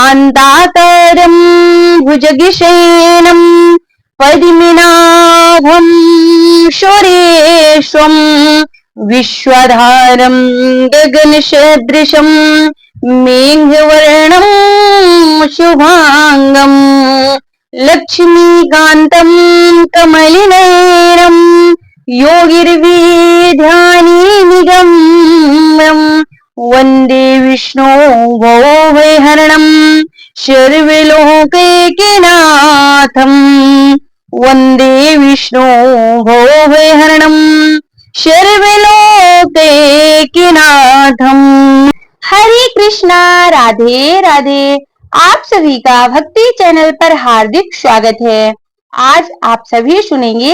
शान्ताकारं भुजगशयनं पद्मनाभं सुरेशं विश्वधारं गगनसदृशं मेघवर्णं शुभांगं लक्ष्मीकान्तं कमलनयनं योगिर्विध्यानिगम्यं वन्दे विष्णु भवभयहरणं सर्वलोकैकनाथं वन्दे विष्णु भवभयहरणं सर्वलोकैकनाथं। हरे कृष्णा, राधे राधे। आप सभी का भक्ति चैनल पर हार्दिक स्वागत है। आज आप सभी सुनेंगे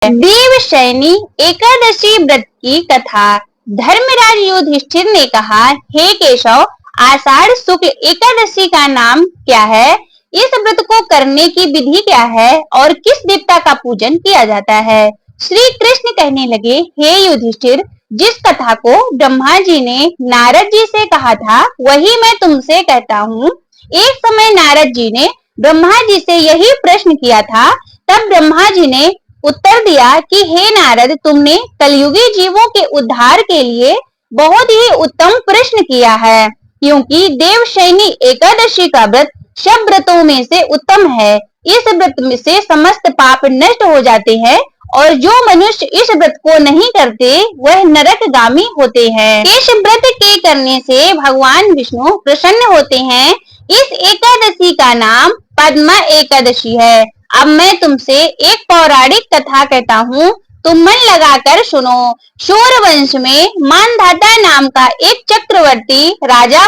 देवशयनी एकादशी व्रत की कथा। धर्मराज युधिष्ठिर ने कहा, हे केशव, आषाढ़ शुक्ल एकादशी का नाम क्या है? इस व्रत को करने की विधि क्या है और किस देवता का पूजन किया जाता है? श्री कृष्ण कहने लगे, हे युधिष्ठिर, जिस कथा को ब्रह्मा जी ने नारद जी से कहा था वही मैं तुमसे कहता हूँ। एक समय नारद जी ने ब्रह्मा जी से यही प्रश्न किया था। तब ब्रह्मा जी ने उत्तर दिया कि हे नारद, तुमने कलयुगी जीवों के उद्धार के लिए बहुत ही उत्तम प्रश्न किया है, क्योंकि देवशयनी एकादशी का व्रत सब व्रतों में से उत्तम है। इस व्रत में से समस्त पाप नष्ट हो जाते हैं और जो मनुष्य इस व्रत को नहीं करते वह नरकगामी होते हैं। इस व्रत के करने से भगवान विष्णु प्रसन्न होते हैं। इस एकादशी का नाम पद्मा एकादशी है। अब मैं तुमसे एक पौराणिक कथा कहता हूँ, तुम मन लगाकर सुनो। सूर वंश में मानधाता नाम का एक चक्रवर्ती राजा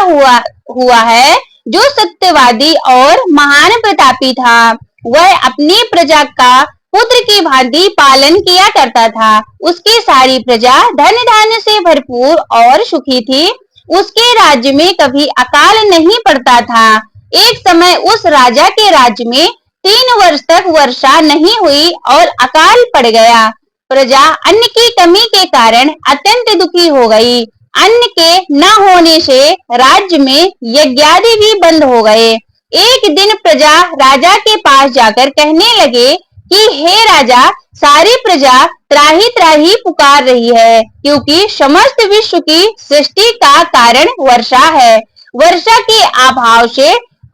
हुआ है, जो सत्यवादी और महान प्रतापी था। वह अपनी प्रजा का पुत्र की भांति पालन किया करता था। उसकी सारी प्रजा धन धान्य से भरपूर और सुखी थी। उसके राज्य में कभी अकाल नहीं पड़ता था। एक समय उस राजा के राज्य में 3 वर्ष तक वर्षा नहीं हुई और अकाल पड़ गया। प्रजा अन्न की कमी के कारण अत्यंत दुखी हो गई। अन्न के न होने से राज्य में यज्ञादि भी बंद हो गए। एक दिन प्रजा राजा के पास जाकर कहने लगे कि हे राजा, सारी प्रजा त्राही त्राही पुकार रही है, क्योंकि समस्त विश्व की सृष्टि का कारण वर्षा है। वर्षा के अभाव से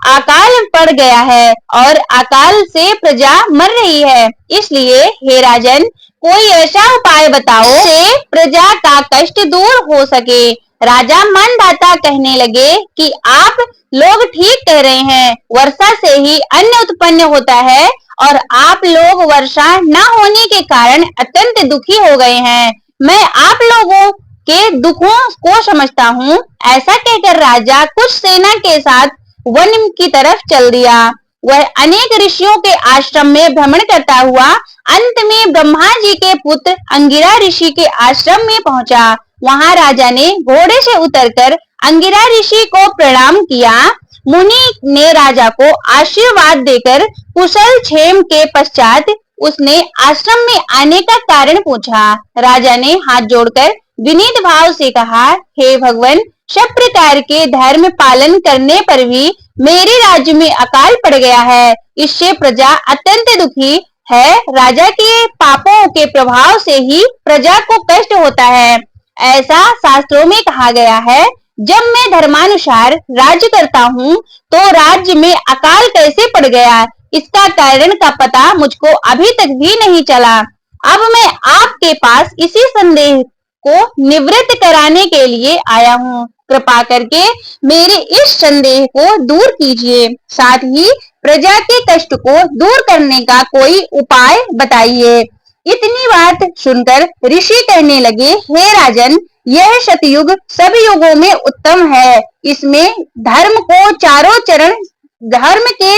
अकाल पड़ गया है और अकाल से प्रजा मर रही है। इसलिए हे राजन, कोई ऐसा उपाय बताओ से प्रजा का कष्ट दूर हो सके। राजा मानधाता कहने लगे कि आप लोग ठीक कह रहे हैं, वर्षा से ही अन्न उत्पन्न होता है और आप लोग वर्षा न होने के कारण अत्यंत दुखी हो गए हैं। मैं आप लोगों के दुखों को समझता हूँ। ऐसा कहकर राजा कुछ सेना के साथ वन की तरफ चल दिया। वह अनेक ऋषियों के आश्रम में भ्रमण करता हुआ अंत में ब्रह्मा जी के पुत्र अंगिरा ऋषि के आश्रम में पहुंचा। वहां राजा ने घोड़े से उतरकर अंगिरा ऋषि को प्रणाम किया। मुनि ने राजा को आशीर्वाद देकर कुशल क्षेम के पश्चात उसने आश्रम में आने का कारण पूछा। राजा ने हाथ जोड़कर विनीत भाव से कहा, हे भगवान, सब प्रकार के धर्म पालन करने पर भी मेरे राज्य में अकाल पड़ गया है। इससे प्रजा अत्यंत दुखी है। राजा के पापों के प्रभाव से ही प्रजा को कष्ट होता है। ऐसा शास्त्रों में कहा गया है। जब मैं धर्मानुसार राज्य करता हूँ तो राज्य में अकाल कैसे पड़ गया, इसका कारण का पता मुझको अभी तक भी नहीं चला। अब मैं आपके पास इसी संदेह को निवृत्त कराने के लिए आया हूँ। कृपा करके मेरे इस संदेह को दूर कीजिए। साथ ही प्रजा के कष्ट को दूर करने का कोई उपाय बताइए। इतनी बात सुनकर ऋषि कहने लगे, हे राजन, यह सतयुग सब युगों में उत्तम है। इसमें धर्म के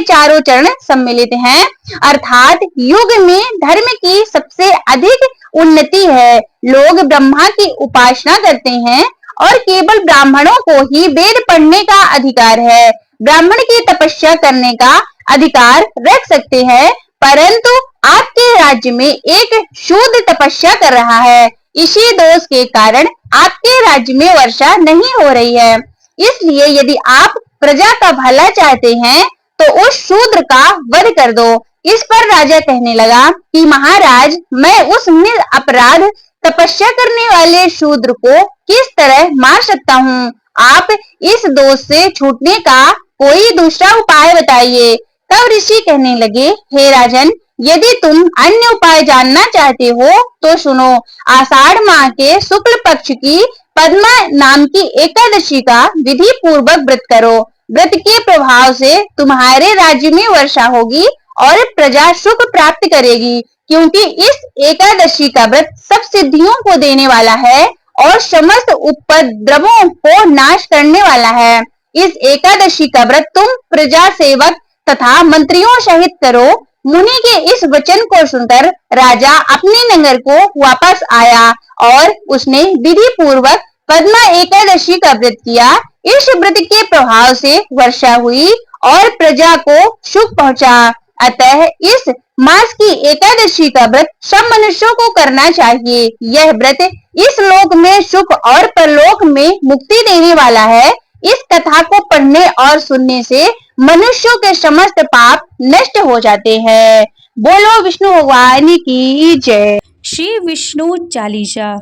चारों चरण सम्मिलित हैं, अर्थात युग में धर्म की सबसे अधिक उन्नति है। लोग ब्रह्मा की उपासना करते हैं और केवल ब्राह्मणों को ही वेद पढ़ने का अधिकार है। ब्राह्मण की तपस्या करने का अधिकार रख सकते हैं, परंतु आपके राज्य में एक शूद्र तपस्या कर रहा है। इसी दोष के कारण आपके राज्य में वर्षा नहीं हो रही है। इसलिए यदि आप प्रजा का भला चाहते हैं तो उस शूद्र का वध कर दो। इस पर राजा कहने लगा कि महाराज, मैं उस निरपराध तपस्या करने वाले शूद्र को किस तरह मार सकता हूँ? आप इस दोष से छूटने का कोई दूसरा उपाय बताइए। तब ऋषि कहने लगे, हे राजन, यदि तुम अन्य उपाय जानना चाहते हो तो सुनो। आषाढ़ माह के शुक्ल पक्ष की पद्मा नाम की एकादशी का विधि पूर्वक व्रत करो। व्रत के प्रभाव से तुम्हारे राज्य में वर्षा होगी और प्रजा सुख प्राप्त करेगी, क्योंकि इस एकादशी का व्रत सब सिद्धियों को देने वाला है और समस्त उपद्रवों को नाश करने वाला है। इस एकादशी का व्रत तुम प्रजा सेवक तथा मंत्रियों सहित करो। मुनि के इस वचन को सुनकर राजा अपने नगर को वापस आया और उसने विधि पूर्वक पद्मा एकादशी का व्रत किया। इस व्रत के प्रभाव से वर्षा हुई और प्रजा को सुख पहुंचा। अतः इस मास की एकादशी का व्रत सब मनुष्यों को करना चाहिए। यह व्रत इस लोक में सुख और परलोक में मुक्ति देने वाला है। इस कथा को पढ़ने और सुनने से मनुष्यों के समस्त पाप नष्ट हो जाते हैं। बोलो विष्णु भगवान की जय। श्री विष्णु चालीसा।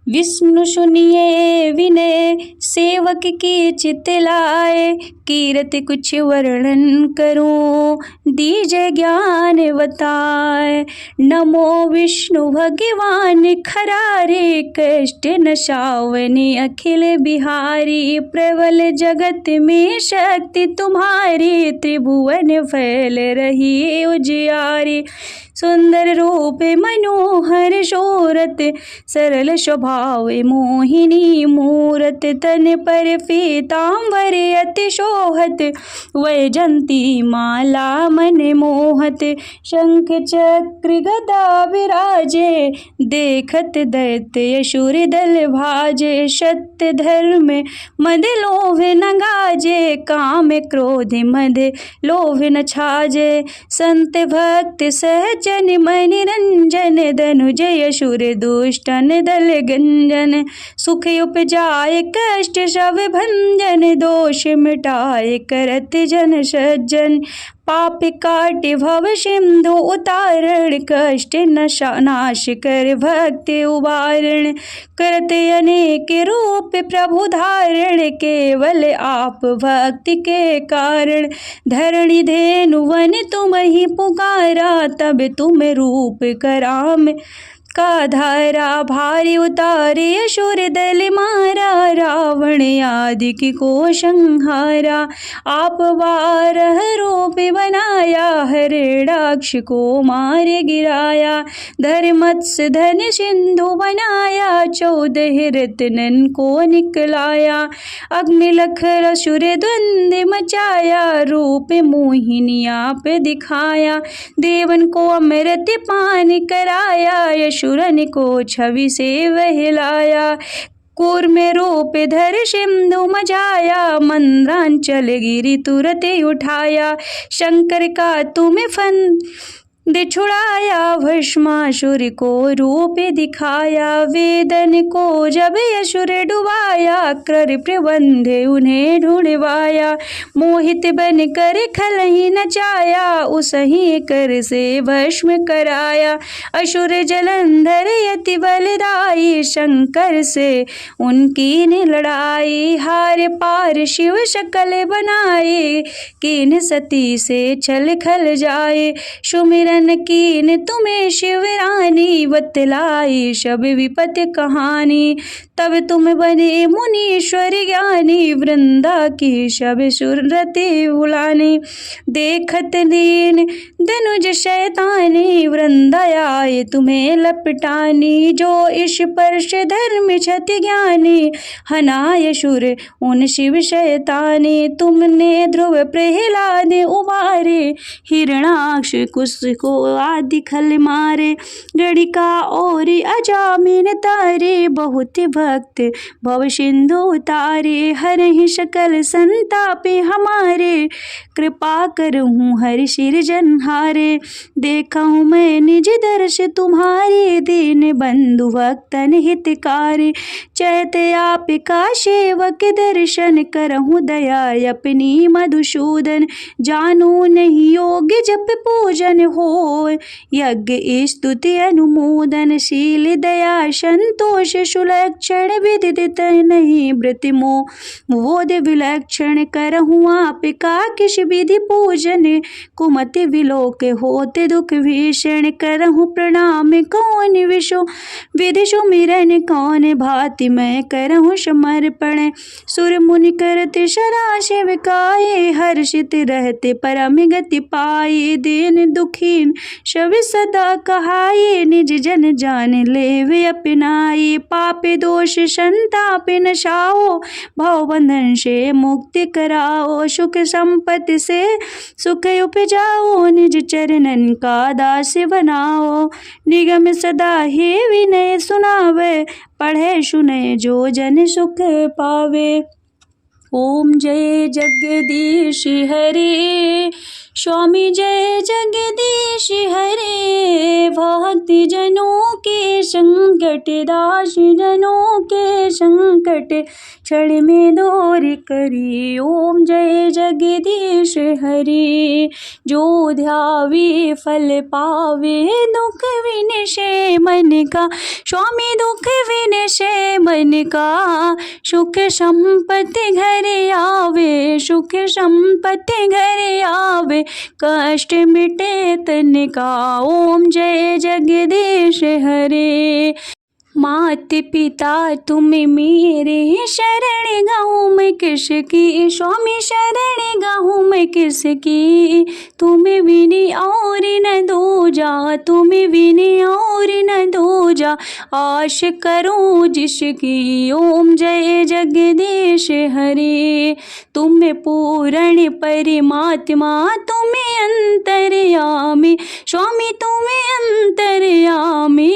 विष्णु सुनिए विनय, सेवक की चित लाए, कीरत कुछ वर्णन करूं, दीजे ज्ञान बताए। नमो विष्णु भगवान खरारे, कष्ट नशावनी अखिल बिहारी। प्रबल जगत में शक्ति तुम्हारी, त्रिभुवन फैल रही उजियारी। सुंदर रूप मनोहर शोरत, सरल स्वभाव मोहिनी मूरत। तन पर पीतांबर अति शोहत, वैजंती माला मन मोहत। शंख चक्र गदा विराजे, देखत दैत्य असुर दल भाजे। सत्य धर्म मद लोभ न गाजे, काम क्रोध मद लोभ न छाजे। संत भक्त सहज मन रंजन, धनुजय असुर दुष्टन दल गंजन। सुख उपजाए कष्ट सब भंजन, दोष मिटाए करत जन सज्जन। पाप काट भव सिंधु उतारण, कष्ट नाश कर भक्ति उबारण। करत अनेक रूप प्रभु धारण, केवल आप भक्ति के कारण। धरणी धेनु वन तुम ही पुकारा, तब तुम रूप कराम का धारा। भारी उतारे असुर दल मारा, रावण आदि की को संहारा। आप बारह रूप बनाया, हरिणाक्ष को मार गिराया। धर्मत्स्य धन सिंधु बनाया, 14 रत्नन को निकलाया। अग्निलखर असुर द्वंद मचाया, रूप मोहिनी आप दिखाया। देवन को अमृत पान कराया, असुरन को छवि से बहलाया। कूर्म रूप धर सिंधु मचाया, मंद्रांचल गिरि तुरत उठाया। शंकर का तुम फन छुड़ाया, भस्मासुर को रूप दिखाया। वेदन को जब असुर डुबाया, कर प्रबंध उन्हें ढूंढवाया। मोहित बन कर खलहि नचाया, उसही कर से भस्म कराया। असुर जलंधर यति बलदाई, शंकर से उनकी ने लड़ाई। हार पार शिव शकल बनाए, कीन सती से छल खल जाए। सुमिरन कीन तुम्हें शिवरानी, बतलाई सब विपत कहानी। तब तुम बने मुनीश्वर ज्ञानी, वृंदा की सब सुरति भुलानी। देखत दीन धनुज शैतानी, वृंदा आए तुम्हें लपटानी। जो इस परश धर्म क्षति ज्ञानी, हनाय सुर उन शिव शैतानी। तुमने ध्रुव प्रहलाद उबारे, हिरणाक्ष कुश को आदि खल मारे, गणिका और अजामिन तारे, बहुत भक्त भव सिंधु उतारे, हरहि सकल संतापे हमारे, कृपा करहूँ हर सिरजनहारे। देखूँ मैं निज दर्श तुम्हारे, दीन बंधु भक्तन हितकारी, चैत आपका सेवक दर्शन करहूँ दया अपनी मधुसूदन, जानू नहीं योग जप पूजन हो, यज्ञ स्तुति अनुमोदन, शील दया संतोष सुलक्षण विदित नहीं व्रत मोह, बोध विलक्षण करहूँ आपका किस विधि पूजन, कुमति विलोक होते दुख भीषण, करहूँ प्रणाम कौन विषो विधि सुमिरन, कौन भांति मैं करहूँ समर्पण, सुर मुनि करते सदा सेवकाए, हर्षित रहते परम गति पाए, दीन दुखीन सब सदा कहाए, निज जन जान लेवे अपनाए, पाप दोष संताप नशाओ, भव बंधन से मुक्ति कराओ, सुख संपत्ति से सुख उपजाओ, निज चरणन का दास बनाओ, निगम सदा ही विनय सुनावे, पढ़े सुने जो जन सुख पावे। ओम जय जगदीश हरे, स्वामी जय जगदीश हरे, भक्ति जनों के संकट, दास जनों के संकट, क्षण में दूर करी। ओम जय जगदीश हरे, जो ध्यावे फल पावे, दुख विनशे मन का, स्वामी दुख विनशे मन का, सुख संपत्ति घर आवे, सुख संपत्ति घर आवे, कष्ट मिटे तन का। ओम जय जगदीश हरे, मात पिता तुम मेरे, शरण गाऊँ मैं किसकी, स्वामी शरण गाऊँ मैं किसकी, तुम बिन और न दूजा, तुम बिन और न दूजा, आश करूँ जिसकी। ओम जय जगदीश हरे, तुम पूर्ण परमात्मा, तुम अंतर्यामी, स्वामी तुम अंतर्यामी,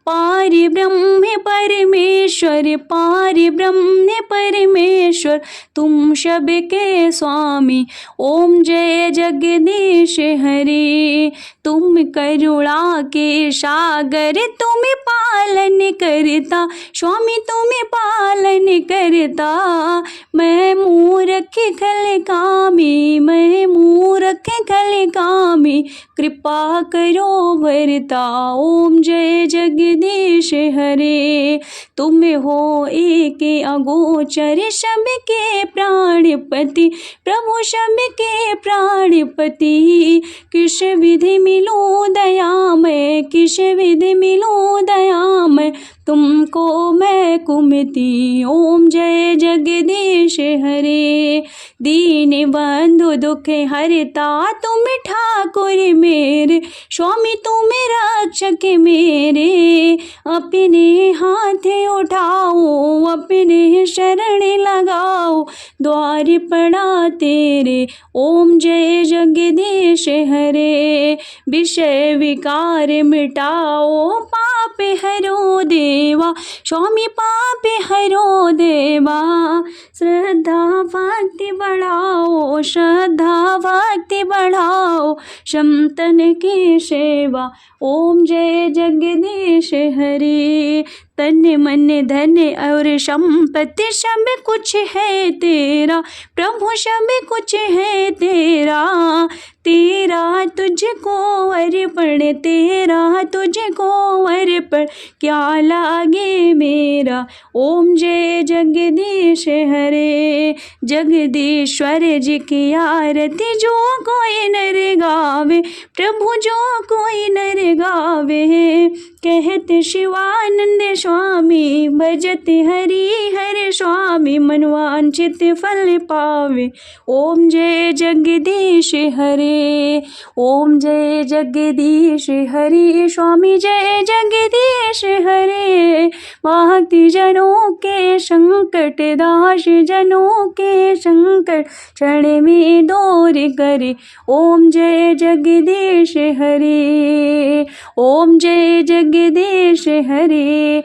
पारि ब्रह्म परमेश्वर, पारि ब्रह्म परमेश्वर, तुम सबके स्वामी। ओम जय जगदीश हरे, तुम करुणा के सागर, तुम पालन करता, स्वामी तुम पालन करता, मैं मूर्ख खल कामी, मैं मूर्ख खल कामी, कृपा करो भरता। ओम जय जगदीश हरे, तुम हो एक अगोचर, सबके प्राणपति, प्रभु सबके प्राणपति, किस विधि मिलो दया मैं, किस विधि मिलो दया मैं, तुमको मैं कुमति। ओम जय जगदीश हरे, दीन बंधु दुख हरता, तुम ठाकुर मेरे, स्वामी तुम रक्षक मेरे, अपने हाथ उठाओ, अपने शरण लगाओ, द्वार पड़ा तेरे। ओम जय जगदीश हरे, विषय विकार मिटाओ, पाप हरो देवा, स्वामी पाप हरो देवा, श्रद्धा भक्ति बढ़ाओ, श्रद्धा भक्ति बढ़ाओ, संतन की सेवा। ओम जय जगदीश हरे, तन मन धन और संपत्ति सब कुछ है तेरा, प्रभु सब कुछ है तेरा, तेरा तुझको अर्पण, तेरा तुझको अर्पण, क्या लागे मेरा। ओम जय जगदीश हरे, जगदीश्वर जी की आरती जो कोई नर गावे, प्रभु जो कोई नर गावे, कहते शिवानंद स्वामी, भजत हरि हर स्वामी, मनवांछित फल पावे। ओम जय जगदीश हरे, ओम जय जगदीश हरे, स्वामी जय जगदीश हरे, भक्ति जनों के संकट, दास जनों के संकट, क्षण में दूर दूर करे। ओम जय जगदीश हरे, ओम जय जगदीश हरे।